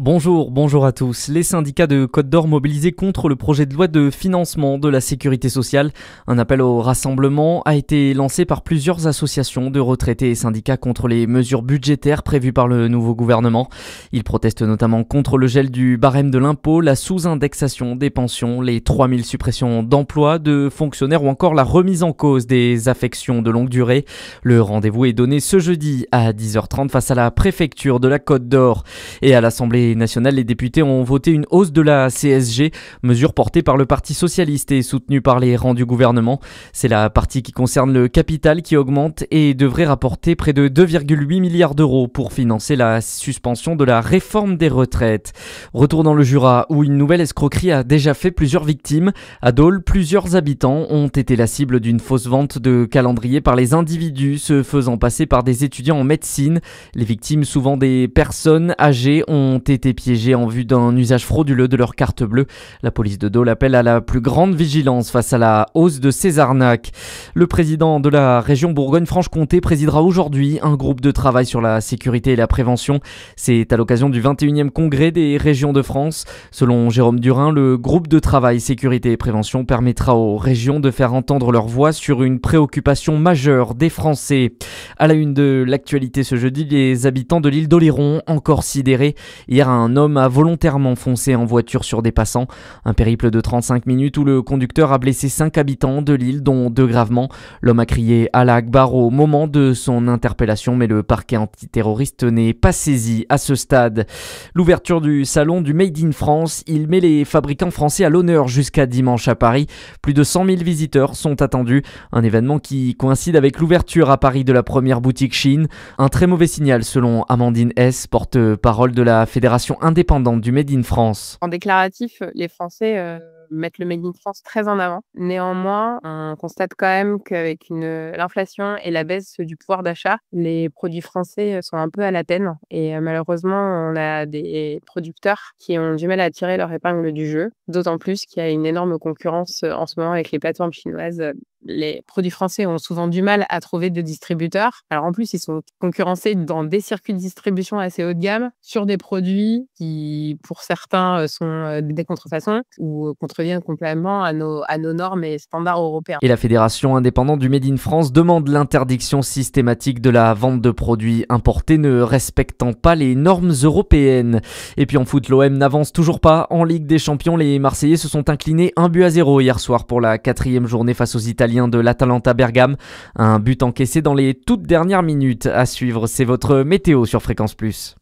Bonjour à tous. Les syndicats de Côte d'Or mobilisés contre le projet de loi de financement de la sécurité sociale. Un appel au rassemblement a été lancé par plusieurs associations de retraités et syndicats contre les mesures budgétaires prévues par le nouveau gouvernement. Ils protestent notamment contre le gel du barème de l'impôt, la sous-indexation des pensions, les 3000 suppressions d'emplois de fonctionnaires ou encore la remise en cause des affections de longue durée. Le rendez-vous est donné ce jeudi à 10h30 face à la préfecture de la Côte d'Or. Et à l'Assemblée nationale, les députés ont voté une hausse de la CSG, mesure portée par le Parti socialiste et soutenue par les rangs du gouvernement. C'est la partie qui concerne le capital qui augmente et devrait rapporter près de 2,8 milliards d'euros pour financer la suspension de la réforme des retraites. Retour dans le Jura où une nouvelle escroquerie a déjà fait plusieurs victimes. À Dole, plusieurs habitants ont été la cible d'une fausse vente de calendrier par les individus se faisant passer par des étudiants en médecine. Les victimes, souvent des personnes âgées, ont été piégés en vue d'un usage frauduleux de leur carte bleue. La police de Dole appelle à la plus grande vigilance face à la hausse de ces arnaques. Le président de la région Bourgogne-Franche-Comté présidera aujourd'hui un groupe de travail sur la sécurité et la prévention. C'est à l'occasion du 21e congrès des régions de France. Selon Jérôme Durin, le groupe de travail sécurité et prévention permettra aux régions de faire entendre leur voix sur une préoccupation majeure des Français. À la une de l'actualité ce jeudi, les habitants de l'île d'Oléron encore sidérés. Hier, un homme a volontairement foncé en voiture sur des passants. Un périple de 35 minutes où le conducteur a blessé 5 habitants de l'île, dont 2 gravement. L'homme a crié Allah Akbar au moment de son interpellation, mais le parquet antiterroriste n'est pas saisi à ce stade. L'ouverture du salon du Made in France, il met les fabricants français à l'honneur jusqu'à dimanche à Paris. Plus de 100 000 visiteurs sont attendus. Un événement qui coïncide avec l'ouverture à Paris de la première boutique Chine. Un très mauvais signal selon Amandine S, porte-parole de la Fédération indépendante du Made in France. En déclaratif, les Français mettent le Made in France très en avant. Néanmoins, on constate quand même qu'avec l'inflation et la baisse du pouvoir d'achat, les produits français sont un peu à la peine. Et malheureusement, on a des producteurs qui ont du mal à tirer leur épingle du jeu. D'autant plus qu'il y a une énorme concurrence en ce moment avec les plateformes chinoises. Les produits français ont souvent du mal à trouver de distributeurs. Alors en plus, ils sont concurrencés dans des circuits de distribution assez haut de gamme sur des produits qui, pour certains, sont des contrefaçons ou contreviennent complètement à nos normes et standards européens. Et la Fédération indépendante du Made in France demande l'interdiction systématique de la vente de produits importés ne respectant pas les normes européennes. Et puis en foot, l'OM n'avance toujours pas en Ligue des Champions. Les Marseillais se sont inclinés 1-0 hier soir pour la 4e journée face aux Italiens de l'Atalanta Bergame. Un but encaissé dans les toutes dernières minutes. À suivre, c'est votre météo sur Fréquence Plus.